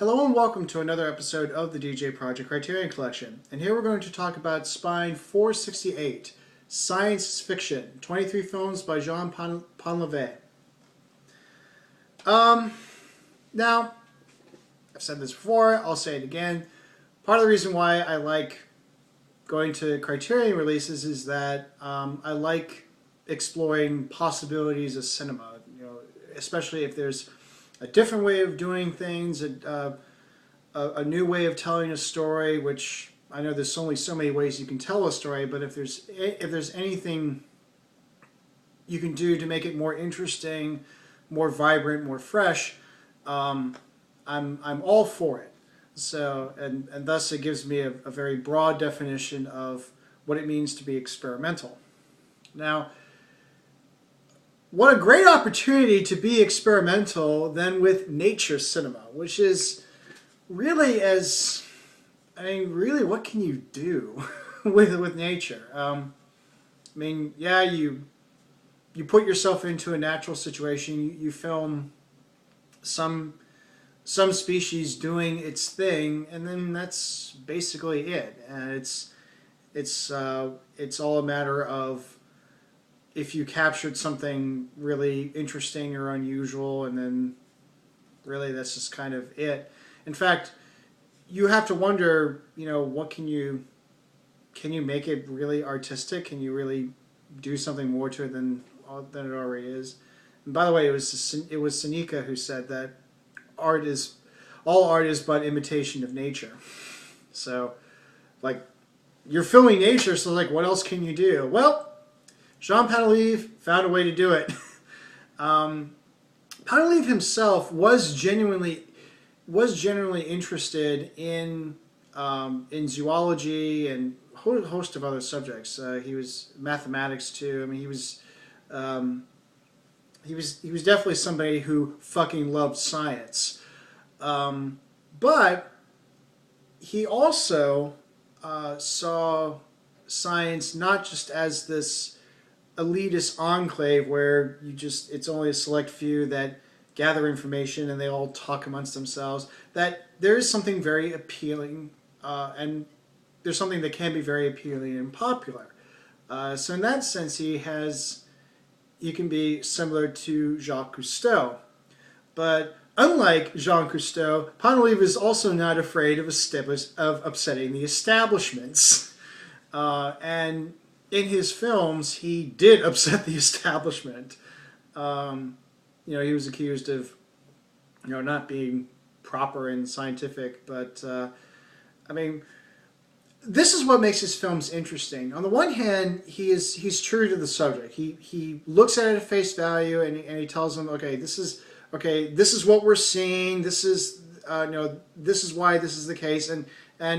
Hello and welcome to another episode of the djproject Criterion Collection. And here we're going to talk about Spine 468, Science Fiction, 23 films by Jean Painlevé. Now, I've said this before, I'll say it again. Part of the reason why I like going to Criterion releases is that I like exploring possibilities of cinema, especially if there's a different way of doing things, a new way of telling a story, which I know there's only so many ways you can tell a story, but if there's anything you can do to make it more interesting, more vibrant, more fresh, I'm all for it. So, and thus it gives me a very broad definition of what it means to be experimental. Now, what a great opportunity to be experimental then with nature cinema, which is really really what can you do with nature? Yeah, you put yourself into a natural situation, you film some species doing its thing, and then that's basically it. And it's all a matter of if you captured something really interesting or unusual, and then really that's just kind of it. In fact, you have to wonder, what can you make it really artistic? Can you really do something more to it than it already is? And by the way, it was Seneca who said that all art is but imitation of nature. So, like, you're filming nature, so like, what else can you do? Well, Jean Painlevé found a way to do it. Painlevé himself was genuinely interested in zoology and a whole host of other subjects. He was mathematics too. I mean, he was definitely somebody who fucking loved science. But he also saw science not just as this elitist enclave where it's only a select few that gather information and they all talk amongst themselves. That there is something very appealing, and there's something that can be very appealing and popular. So in that sense, he can be similar to Jacques Cousteau. But unlike Jean Cousteau, Painlevé is also not afraid of upsetting the establishments. And in his films, he did upset the establishment. He was accused of, not being proper and scientific, but this is what makes his films interesting. On the one hand, he's true to the subject. He looks at it at face value and he tells them, this is what we're seeing. This is this is why this is the case, and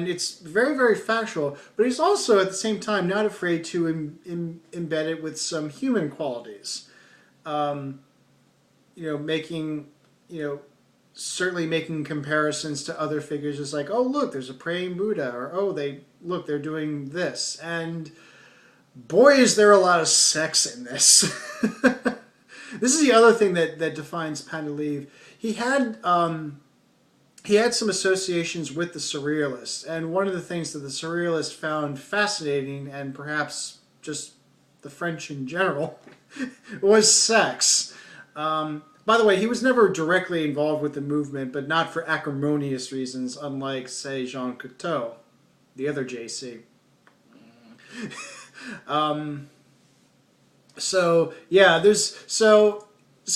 it's very, very factual. But he's also at the same time not afraid to embed it with some human qualities. Certainly making comparisons to other figures. It's like, oh look, there's a praying Buddha, or they're doing this, and boy, is there a lot of sex in this. This is the other thing that defines Painlevé. He had some associations with the Surrealists, and one of the things that the Surrealists found fascinating, and perhaps just the French in general, was sex. By the way, he was never directly involved with the movement, but not for acrimonious reasons, unlike, say, Jean Cousteau, the other JC. So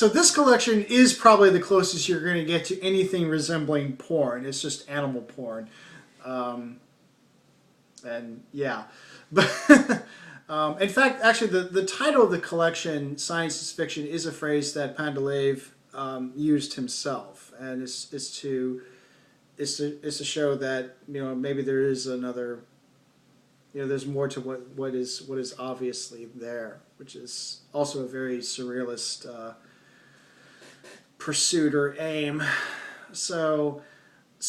this collection is probably the closest you're going to get to anything resembling porn. It's just animal porn. And yeah. But in fact, actually, the title of the collection, Science Fiction, is a phrase that Painlevé used himself, and it's to show that maybe there is another, there's more to what is obviously there, which is also a very surrealist pursuit or aim. So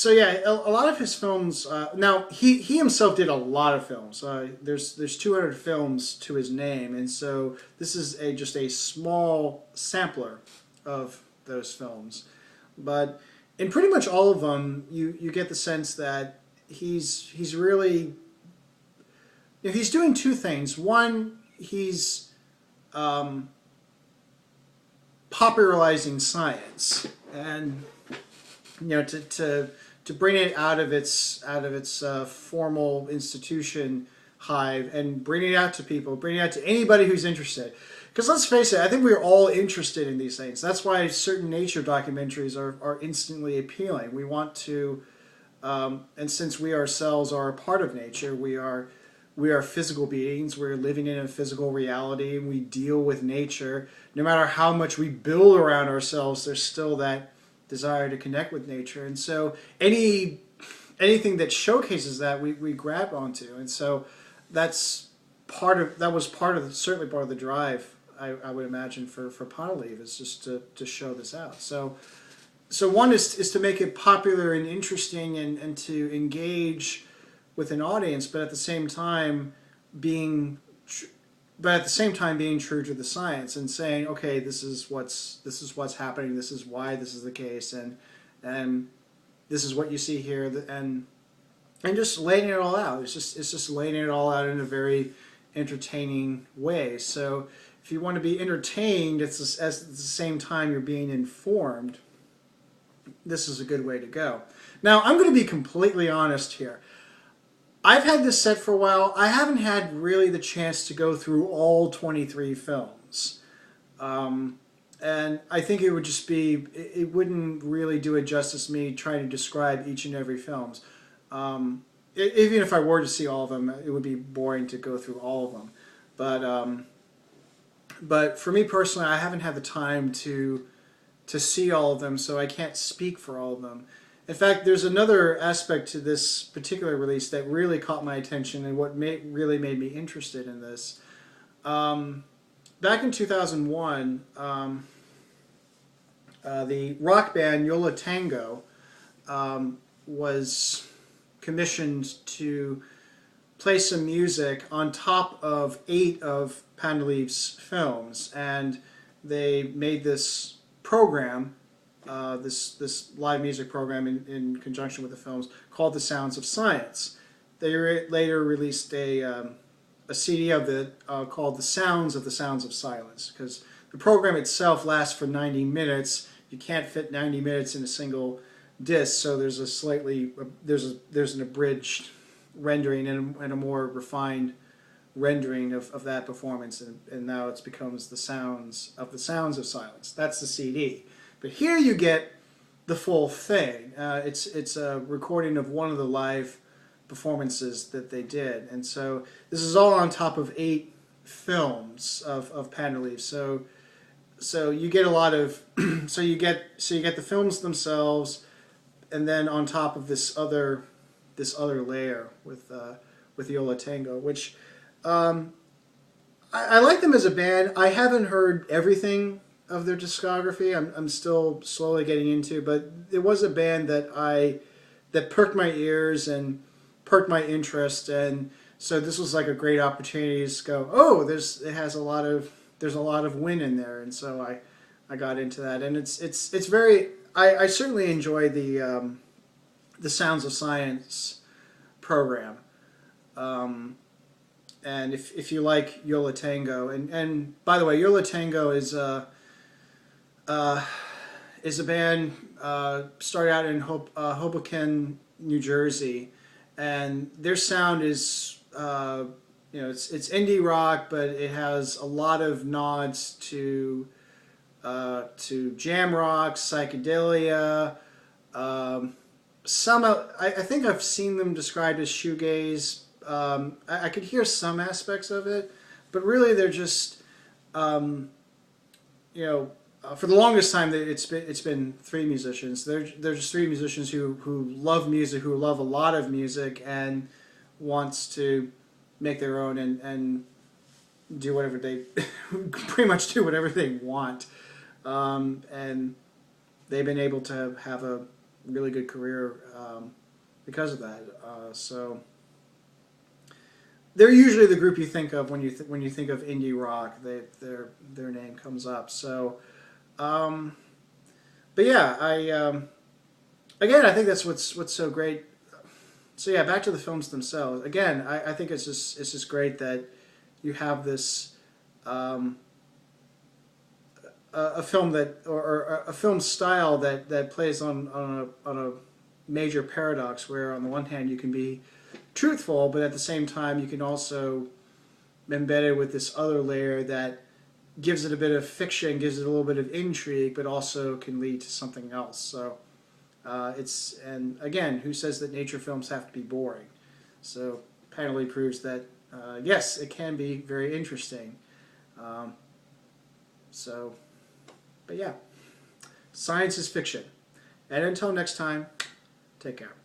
yeah, a lot of his films. Now he himself did a lot of films. There's 200 films to his name, and so this is just a small sampler of those films. But in pretty much all of them, you get the sense that he's really, you know, he's doing two things. One, he's popularizing science, and you know, to bring it out of its formal institution hive and bring it out to people, bring it out to anybody who's interested. Because let's face it, I think we're all interested in these things. That's why certain nature documentaries are instantly appealing. We want to, and since we ourselves are a part of nature, we are physical beings. We're living in a physical reality. We deal with nature. No matter how much we build around ourselves, there's still that desire to connect with nature. And so anything that showcases that, we grab onto. And so that was certainly part of the drive, I would imagine, for Painlevé, is just to show this out. So one is to make it popular and interesting, and to engage with an audience, but at the same time being true to the science and saying, okay, this is what's happening, this is why this is the case, and this is what you see here, and just laying it all out. It's just laying it all out in a very entertaining way. So if you want to be entertained at the same time you're being informed, this is a good way to go. Now, I'm going to be completely honest here. I've had this set for a while. I haven't had really the chance to go through all 23 films. And I think it would just be, it wouldn't really do it justice, me trying to describe each and every film. Even if I were to see all of them, it would be boring to go through all of them. But for me personally, I haven't had the time to see all of them, so I can't speak for all of them. In fact, there's another aspect to this particular release that really caught my attention, and what really made me interested in this. Back in 2001, the rock band Yo La Tengo was commissioned to play some music on top of 8 of Painlevé's films, and they made this program, this live music program in conjunction with the films, called The Sounds of Science. They later released a CD of it called The Sounds of Silence, because the program itself lasts for 90 minutes. You can't fit 90 minutes in a single disc, so there's there's an abridged rendering and a more refined rendering of that performance, and now it becomes The Sounds of Silence. That's the CD. But here you get the full thing. It's a recording of one of the live performances that they did, and so this is all on top of 8 films of Painlevé. So you get a lot of so you get the films themselves, and then on top of this other layer with Yo La Tengo, which I like them as a band. I haven't heard everything of their discography. I'm still slowly getting into, but it was a band that perked my ears and perked my interest, and so this was like a great opportunity to go, oh, there's a lot of wind in there, and so I got into that, and it's very, I certainly enjoy the Sounds of Science program. And if you like Yo La Tengo, and by the way, Yo La Tengo is a band started out in Hoboken, New Jersey, and their sound is it's indie rock, but it has a lot of nods to jam rock, psychedelia. I think I've seen them described as shoegaze. I could hear some aspects of it, but really they're just, for the longest time it's been 3 musicians. They're just 3 musicians who love music, who love a lot of music, and wants to make their own and do whatever they pretty much do whatever they want, and they've been able to have a really good career because of that. So they're usually the group you think of when you think of indie rock. Their name comes up. So, but yeah, again, I think that's what's so great. So yeah, back to the films themselves. Again, I think it's just great that you have this um, a film that or a film style that plays on a major paradox where on the one hand you can be truthful, but at the same time you can also embed it with this other layer that gives it a bit of fiction, gives it a little bit of intrigue, but also can lead to something else. So and again, who says that nature films have to be boring? So Painlevé proves that yes, it can be very interesting. Um, so, but yeah, science is fiction. And until next time, take care.